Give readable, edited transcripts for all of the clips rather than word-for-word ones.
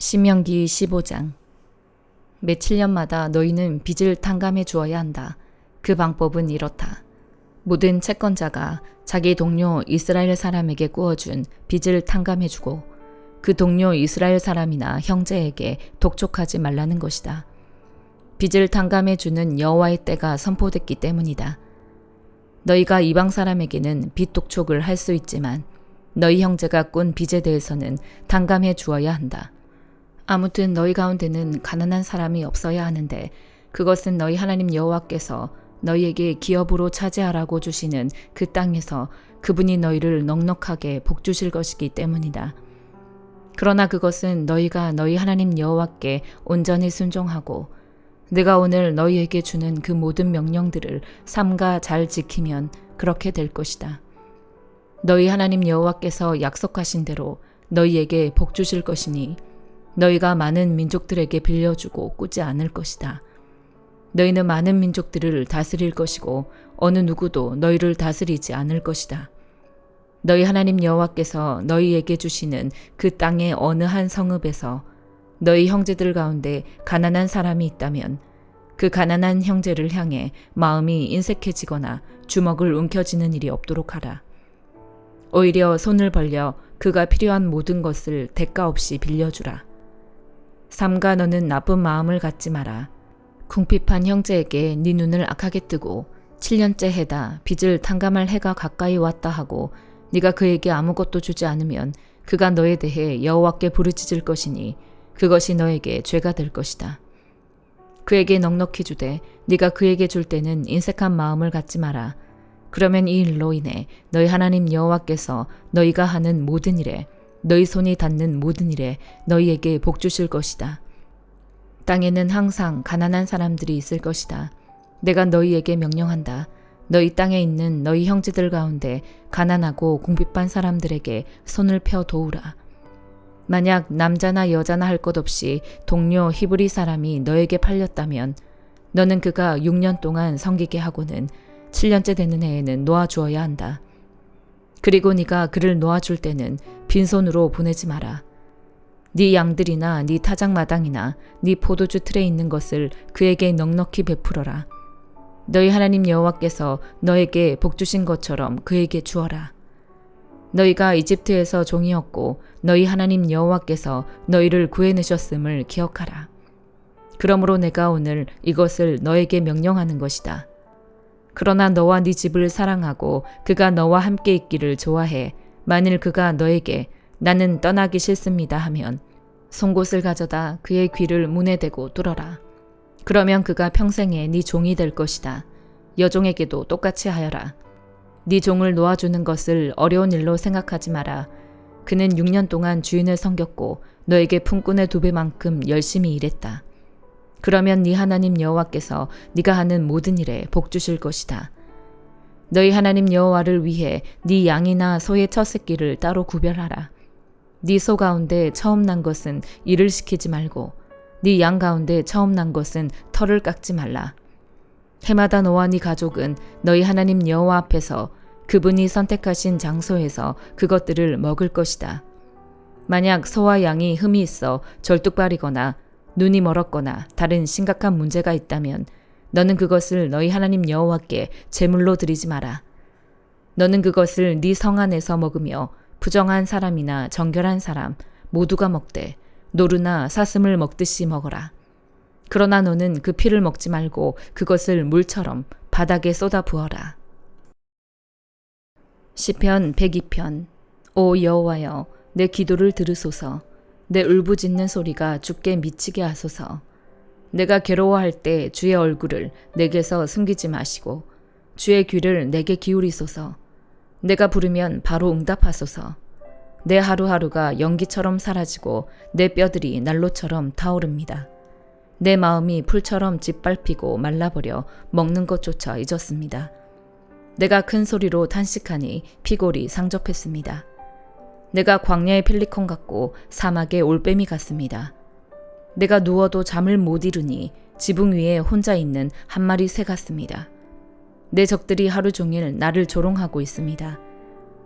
신명기 15장. 매 7년마다 너희는 빚을 탕감해 주어야 한다. 그 방법은 이렇다. 모든 채권자가 자기 동료 이스라엘 사람에게 꾸어준 빚을 탕감해 주고 그 동료 이스라엘 사람이나 형제에게 독촉하지 말라는 것이다. 빚을 탕감해 주는 여호와의 때가 선포됐기 때문이다. 너희가 이방 사람에게는 빚 독촉을 할 수 있지만 너희 형제가 꾼 빚에 대해서는 탕감해 주어야 한다. 아무튼 너희 가운데는 가난한 사람이 없어야 하는데 그것은 너희 하나님 여호와께서 너희에게 기업으로 차지하라고 주시는 그 땅에서 그분이 너희를 넉넉하게 복주실 것이기 때문이다. 그러나 그것은 너희가 너희 하나님 여호와께 온전히 순종하고 내가 오늘 너희에게 주는 그 모든 명령들을 삼가 잘 지키면 그렇게 될 것이다. 너희 하나님 여호와께서 약속하신 대로 너희에게 복주실 것이니 너희가 많은 민족들에게 빌려주고 꾸지 않을 것이다. 너희는 많은 민족들을 다스릴 것이고 어느 누구도 너희를 다스리지 않을 것이다. 너희 하나님 여호와께서 너희에게 주시는 그 땅의 어느 한 성읍에서 너희 형제들 가운데 가난한 사람이 있다면 그 가난한 형제를 향해 마음이 인색해지거나 주먹을 움켜쥐는 일이 없도록 하라. 오히려 손을 벌려 그가 필요한 모든 것을 대가 없이 빌려주라. 삼가 너는 나쁜 마음을 갖지 마라. 궁핍한 형제에게 네 눈을 악하게 뜨고 7년째 해다 빚을 탕감할 해가 가까이 왔다 하고 네가 그에게 아무것도 주지 않으면 그가 너에 대해 여호와께 부르짖을 것이니 그것이 너에게 죄가 될 것이다. 그에게 넉넉히 주되 네가 그에게 줄 때는 인색한 마음을 갖지 마라. 그러면 이 일로 인해 너희 하나님 여호와께서 너희가 하는 모든 일에 너희 손이 닿는 모든 일에 너희에게 복 주실 것이다. 땅에는 항상 가난한 사람들이 있을 것이다. 내가 너희에게 명령한다. 너희 땅에 있는 너희 형제들 가운데 가난하고 궁핍한 사람들에게 손을 펴 도우라. 만약 남자나 여자나 할 것 없이 동료 히브리 사람이 너에게 팔렸다면 너는 그가 6년 동안 섬기게 하고는 7년째 되는 해에는 놓아주어야 한다. 그리고 네가 그를 놓아줄 때는 빈손으로 보내지 마라. 네 양들이나 네 타작마당이나 네 포도주 틀에 있는 것을 그에게 넉넉히 베풀어라. 너희 하나님 여호와께서 너에게 복 주신 것처럼 그에게 주어라. 너희가 이집트에서 종이었고 너희 하나님 여호와께서 너희를 구해내셨음을 기억하라. 그러므로 내가 오늘 이것을 너에게 명령하는 것이다. 그러나 너와 네 집을 사랑하고 그가 너와 함께 있기를 좋아해 만일 그가 너에게 나는 떠나기 싫습니다 하면 송곳을 가져다 그의 귀를 문에 대고 뚫어라. 그러면 그가 평생에 네 종이 될 것이다. 여종에게도 똑같이 하여라. 네 종을 놓아주는 것을 어려운 일로 생각하지 마라. 그는 6년 동안 주인을 섬겼고 너에게 품꾼의 2배만큼 열심히 일했다. 그러면 네 하나님 여호와께서 네가 하는 모든 일에 복 주실 것이다. 너희 하나님 여호와를 위해 네 양이나 소의 첫 새끼를 따로 구별하라. 네 소 가운데 처음 난 것은 일을 시키지 말고 네 양 가운데 처음 난 것은 털을 깎지 말라. 해마다 너와 네 가족은 너희 하나님 여호와 앞에서 그분이 선택하신 장소에서 그것들을 먹을 것이다. 만약 소와 양이 흠이 있어 절뚝발이거나 눈이 멀었거나 다른 심각한 문제가 있다면 너는 그것을 너희 하나님 여호와께 제물로 드리지 마라. 너는 그것을 네 성 안에서 먹으며 부정한 사람이나 정결한 사람 모두가 먹되 노루나 사슴을 먹듯이 먹어라. 그러나 너는 그 피를 먹지 말고 그것을 물처럼 바닥에 쏟아 부어라. 시편 102편. 오 여호와여, 내 기도를 들으소서. 내 울부짖는 소리가 주께 미치게 하소서. 내가 괴로워할 때 주의 얼굴을 내게서 숨기지 마시고 주의 귀를 내게 기울이소서. 내가 부르면 바로 응답하소서. 내 하루하루가 연기처럼 사라지고 내 뼈들이 난로처럼 타오릅니다. 내 마음이 풀처럼 짓밟히고 말라버려 먹는 것조차 잊었습니다. 내가 큰 소리로 탄식하니 피골이 상접했습니다. 내가 광야의 펠리콘 같고 사막의 올빼미 같습니다. 내가 누워도 잠을 못 이루니 지붕 위에 혼자 있는 한 마리 새 같습니다. 내 적들이 하루 종일 나를 조롱하고 있습니다.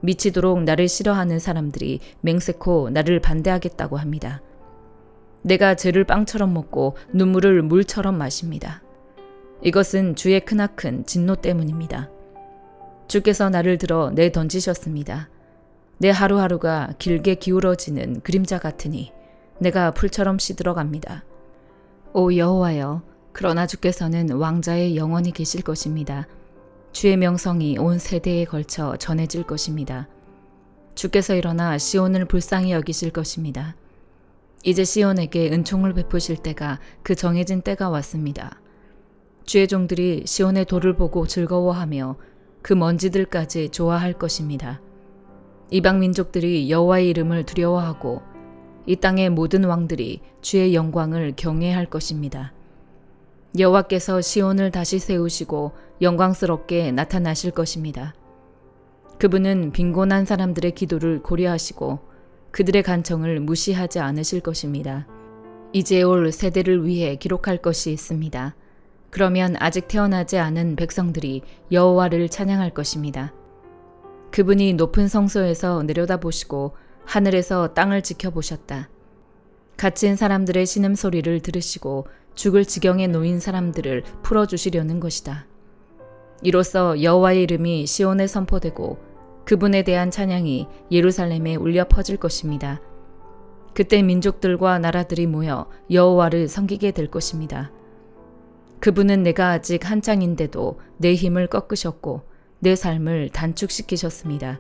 미치도록 나를 싫어하는 사람들이 맹세코 나를 반대하겠다고 합니다. 내가 죄를 빵처럼 먹고 눈물을 물처럼 마십니다. 이것은 주의 크나큰 진노 때문입니다. 주께서 나를 들어 내던지셨습니다. 내 하루하루가 길게 기울어지는 그림자 같으니 내가 풀처럼 시들어갑니다. 오 여호와여, 그러나 주께서는 왕자의 영원히 계실 것입니다. 주의 명성이 온 세대에 걸쳐 전해질 것입니다. 주께서 일어나 시온을 불쌍히 여기실 것입니다. 이제 시온에게 은총을 베푸실 때가, 그 정해진 때가 왔습니다. 주의 종들이 시온의 돌을 보고 즐거워하며 그 먼지들까지 좋아할 것입니다. 이방 민족들이 여호와의 이름을 두려워하고 이 땅의 모든 왕들이 주의 영광을 경외할 것입니다. 여호와께서 시온을 다시 세우시고 영광스럽게 나타나실 것입니다. 그분은 빈곤한 사람들의 기도를 고려하시고 그들의 간청을 무시하지 않으실 것입니다. 이제 올 세대를 위해 기록할 것이 있습니다. 그러면 아직 태어나지 않은 백성들이 여호와를 찬양할 것입니다. 그분이 높은 성소에서 내려다보시고 하늘에서 땅을 지켜보셨다. 갇힌 사람들의 신음소리를 들으시고 죽을 지경에 놓인 사람들을 풀어주시려는 것이다. 이로써 여호와의 이름이 시온에 선포되고 그분에 대한 찬양이 예루살렘에 울려 퍼질 것입니다. 그때 민족들과 나라들이 모여 여호와를 섬기게 될 것입니다. 그분은 내가 아직 한창인데도 내 힘을 꺾으셨고 내 삶을 단축시키셨습니다.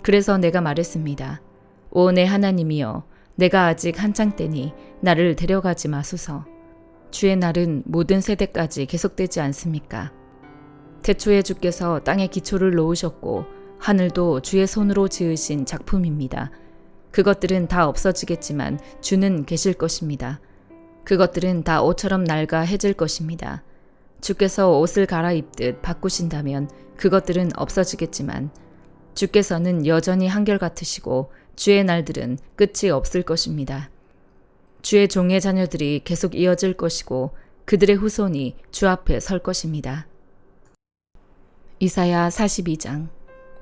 그래서 내가 말했습니다. 오 내 하나님이여, 내가 아직 한창 때니 나를 데려가지 마소서. 주의 날은 모든 세대까지 계속되지 않습니까? 태초에 주께서 땅에 기초를 놓으셨고 하늘도 주의 손으로 지으신 작품입니다. 그것들은 다 없어지겠지만 주는 계실 것입니다. 그것들은 다 옷처럼 낡아 해질 것입니다. 주께서 옷을 갈아입듯 바꾸신다면 그것들은 없어지겠지만 주께서는 여전히 한결같으시고 주의 날들은 끝이 없을 것입니다. 주의 종의 자녀들이 계속 이어질 것이고 그들의 후손이 주 앞에 설 것입니다. 이사야 42장.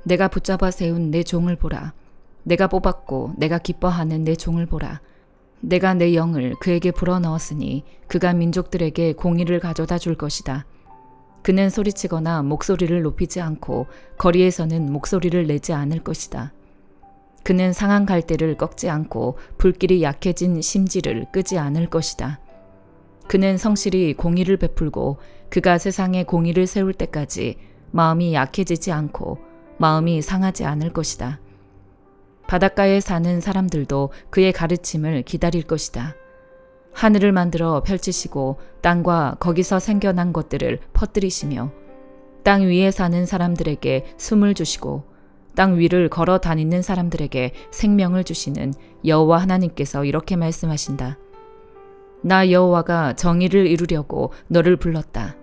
내가 붙잡아 세운 내 종을 보라. 내가 뽑았고 내가 기뻐하는 내 종을 보라. 내가 내 영을 그에게 불어넣었으니 그가 민족들에게 공의를 가져다 줄 것이다. 그는 소리치거나 목소리를 높이지 않고 거리에서는 목소리를 내지 않을 것이다. 그는 상한 갈대를 꺾지 않고 불길이 약해진 심지를 끄지 않을 것이다. 그는 성실히 공의를 베풀고 그가 세상에 공의를 세울 때까지 마음이 약해지지 않고 마음이 상하지 않을 것이다. 바닷가에 사는 사람들도 그의 가르침을 기다릴 것이다. 하늘을 만들어 펼치시고 땅과 거기서 생겨난 것들을 퍼뜨리시며 땅 위에 사는 사람들에게 숨을 주시고 땅 위를 걸어 다니는 사람들에게 생명을 주시는 여호와 하나님께서 이렇게 말씀하신다. 나 여호와가 정의를 이루려고 너를 불렀다.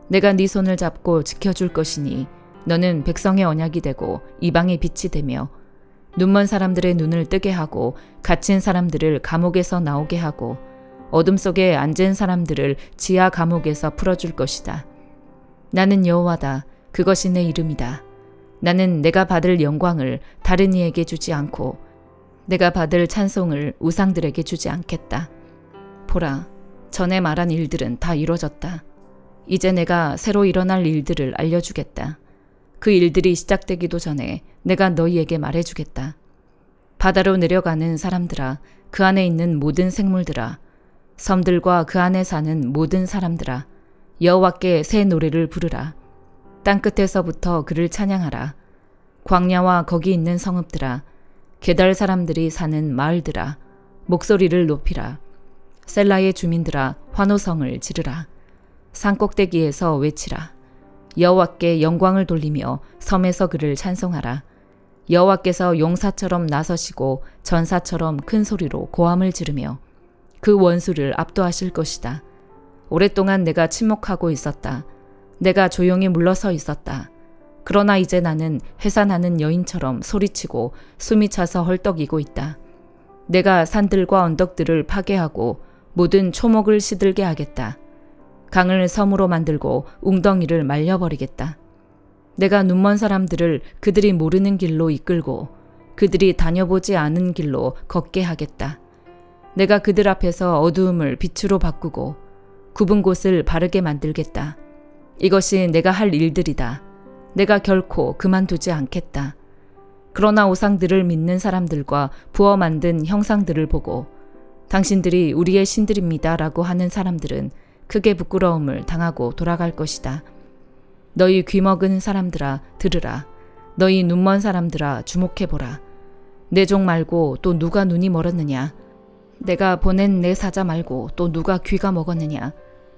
내가 네 손을 잡고 지켜줄 것이니 너는 백성의 언약이 되고 이방의 빛이 되며 눈먼 사람들의 눈을 뜨게 하고 갇힌 사람들을 감옥에서 나오게 하고 어둠 속에 앉은 사람들을 지하 감옥에서 풀어줄 것이다. 나는 여호와다. 그것이 내 이름이다. 나는 내가 받을 영광을 다른 이에게 주지 않고 내가 받을 찬송을 우상들에게 주지 않겠다. 보라, 전에 말한 일들은 다 이루어졌다. 이제 내가 새로 일어날 일들을 알려주겠다. 그 일들이 시작되기도 전에 내가 너희에게 말해주겠다. 바다로 내려가는 사람들아, 그 안에 있는 모든 생물들아, 섬들과 그 안에 사는 모든 사람들아, 여호와께 새 노래를 부르라. 땅끝에서부터 그를 찬양하라. 광야와 거기 있는 성읍들아, 게달 사람들이 사는 마을들아, 목소리를 높이라. 셀라의 주민들아, 환호성을 지르라. 산꼭대기에서 외치라. 여호와께 영광을 돌리며 섬에서 그를 찬송하라. 여호와께서 용사처럼 나서시고 전사처럼 큰 소리로 고함을 지르며 그 원수를 압도하실 것이다. 오랫동안 내가 침묵하고 있었다. 내가 조용히 물러서 있었다. 그러나 이제 나는 해산하는 여인처럼 소리치고 숨이 차서 헐떡이고 있다. 내가 산들과 언덕들을 파괴하고 모든 초목을 시들게 하겠다. 강을 섬으로 만들고 웅덩이를 말려버리겠다. 내가 눈먼 사람들을 그들이 모르는 길로 이끌고 그들이 다녀보지 않은 길로 걷게 하겠다. 내가 그들 앞에서 어두움을 빛으로 바꾸고 굽은 곳을 바르게 만들겠다. 이것이 내가 할 일들이다. 내가 결코 그만두지 않겠다. 그러나 우상들을 믿는 사람들과 부어 만든 형상들을 보고 당신들이 우리의 신들입니다 라고 하는 사람들은 크게 부끄러움을 당하고 돌아갈 것이다. 너희 귀먹은 사람들아 들으라. 너희 눈먼 사람들아 주목해보라. 내 종 말고 또 누가 눈이 멀었느냐? 내가 보낸 내 사자 말고 또 누가 귀가 먹었느냐?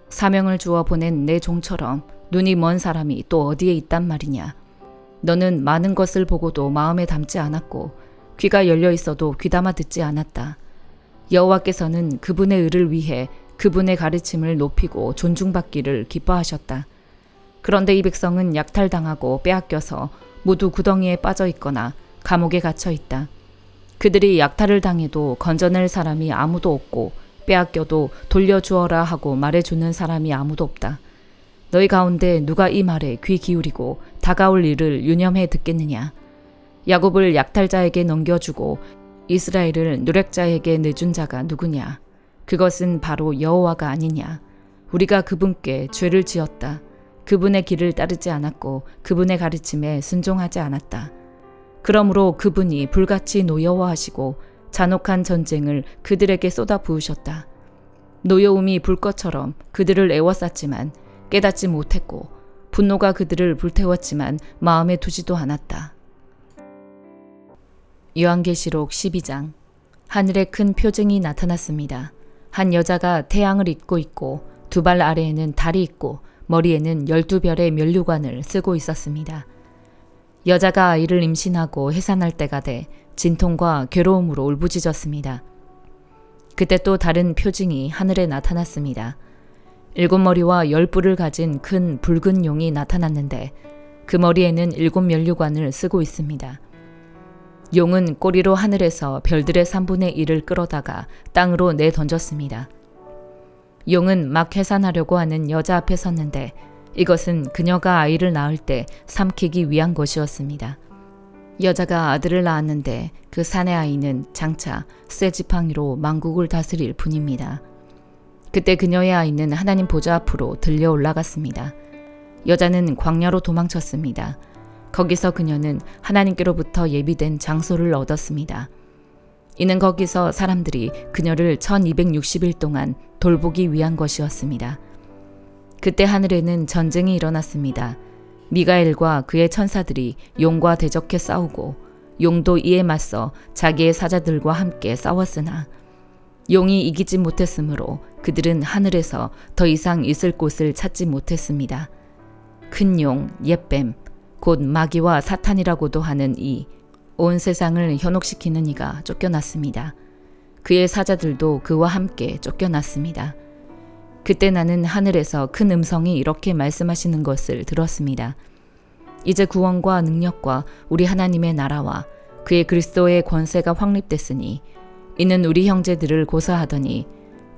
사명을 주어 보낸 내 종처럼 눈이 먼 사람이 또 어디에 있단 말이냐? 너는 많은 것을 보고도 마음에 담지 않았고 귀가 열려 있어도 귀담아 듣지 않았다. 여호와께서는 그분의 의를 위해 그분의 가르침을 높이고 존중받기를 기뻐하셨다. 그런데 이 백성은 약탈당하고 빼앗겨서 모두 구덩이에 빠져 있거나 감옥에 갇혀 있다. 그들이 약탈을 당해도 건져낼 사람이 아무도 없고 빼앗겨도 돌려주어라 하고 말해주는 사람이 아무도 없다. 너희 가운데 누가 이 말에 귀 기울이고 다가올 일을 유념해 듣겠느냐? 야곱을 약탈자에게 넘겨주고 이스라엘을 노략자에게 내준 자가 누구냐? 그것은 바로 여호와가 아니냐? 우리가 그분께 죄를 지었다. 그분의 길을 따르지 않았고 그분의 가르침에 순종하지 않았다. 그러므로 그분이 불같이 노여워하시고 잔혹한 전쟁을 그들에게 쏟아 부으셨다. 노여움이 불꽃처럼 그들을 애워쌌지만 깨닫지 못했고 분노가 그들을 불태웠지만 마음에 두지도 않았다. 요한계시록 12장. 하늘에 큰 표징이 나타났습니다. 한 여자가 태양을 입고 있고 두 발 아래에는 달이 있고 머리에는 12별의 면류관을 쓰고 있었습니다. 여자가 아이를 임신하고 해산할 때가 돼 진통과 괴로움으로 울부짖었습니다. 그때 또 다른 표징이 하늘에 나타났습니다. 7머리와 10뿔을 가진 큰 붉은 용이 나타났는데 그 머리에는 7면류관을 쓰고 있습니다. 용은 꼬리로 하늘에서 별들의 3분의 1을 끌어다가 땅으로 내던졌습니다. 용은 막 해산하려고 하는 여자 앞에 섰는데 이것은 그녀가 아이를 낳을 때 삼키기 위한 것이었습니다. 여자가 아들을 낳았는데 그 사내 아이는 장차 쇠 지팡이로 만국을 다스릴 뿐입니다. 그때 그녀의 아이는 하나님 보좌 앞으로 들려 올라갔습니다. 여자는 광야로 도망쳤습니다. 거기서 그녀는 하나님께로부터 예비된 장소를 얻었습니다. 이는 거기서 사람들이 그녀를 1260일 동안 돌보기 위한 것이었습니다. 그때 하늘에는 전쟁이 일어났습니다. 미가엘과 그의 천사들이 용과 대적해 싸우고 용도 이에 맞서 자기의 사자들과 함께 싸웠으나 용이 이기지 못했으므로 그들은 하늘에서 더 이상 있을 곳을 찾지 못했습니다. 큰 용, 옛뱀, 곧 마귀와 사탄이라고도 하는 이 온 세상을 현혹시키는 이가 쫓겨났습니다. 그의 사자들도 그와 함께 쫓겨났습니다. 그때 나는 하늘에서 큰 음성이 이렇게 말씀하시는 것을 들었습니다. 이제 구원과 능력과 우리 하나님의 나라와 그의 그리스도의 권세가 확립됐으니 이는 우리 형제들을 고소하더니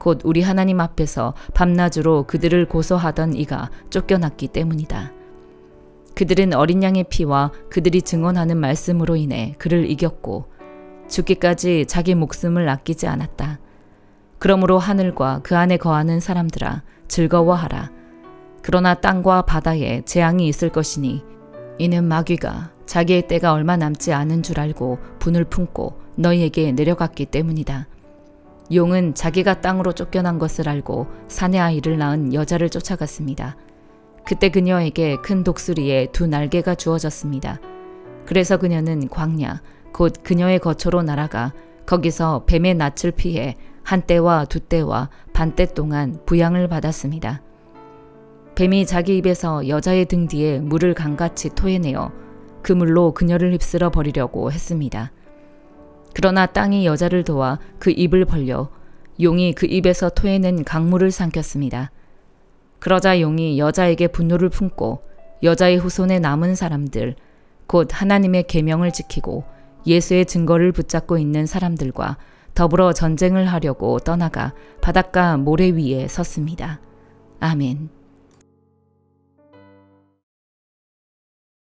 곧 우리 하나님 앞에서 밤낮으로 그들을 고소하던 이가 쫓겨났기 때문이다. 그들은 어린 양의 피와 그들이 증언하는 말씀으로 인해 그를 이겼고 죽기까지 자기 목숨을 아끼지 않았다. 그러므로 하늘과 그 안에 거하는 사람들아 즐거워하라. 그러나 땅과 바다에 재앙이 있을 것이니 이는 마귀가 자기의 때가 얼마 남지 않은 줄 알고 분을 품고 너희에게 내려갔기 때문이다. 용은 자기가 땅으로 쫓겨난 것을 알고 사내 아이를 낳은 여자를 쫓아갔습니다. 그때 그녀에게 큰 독수리에 2 날개가 주어졌습니다. 그래서 그녀는 광야, 곧 그녀의 거처로 날아가 거기서 뱀의 낯을 피해 1때와 2때와 반때 동안 부양을 받았습니다. 뱀이 자기 입에서 여자의 등 뒤에 물을 강같이 토해내어 그 물로 그녀를 휩쓸어 버리려고 했습니다. 그러나 땅이 여자를 도와 그 입을 벌려 용이 그 입에서 토해낸 강물을 삼켰습니다. 그러자 용이 여자에게 분노를 품고 여자의 후손에 남은 사람들, 곧 하나님의 계명을 지키고 예수의 증거를 붙잡고 있는 사람들과 더불어 전쟁을 하려고 떠나가 바닷가 모래 위에 섰습니다. 아멘.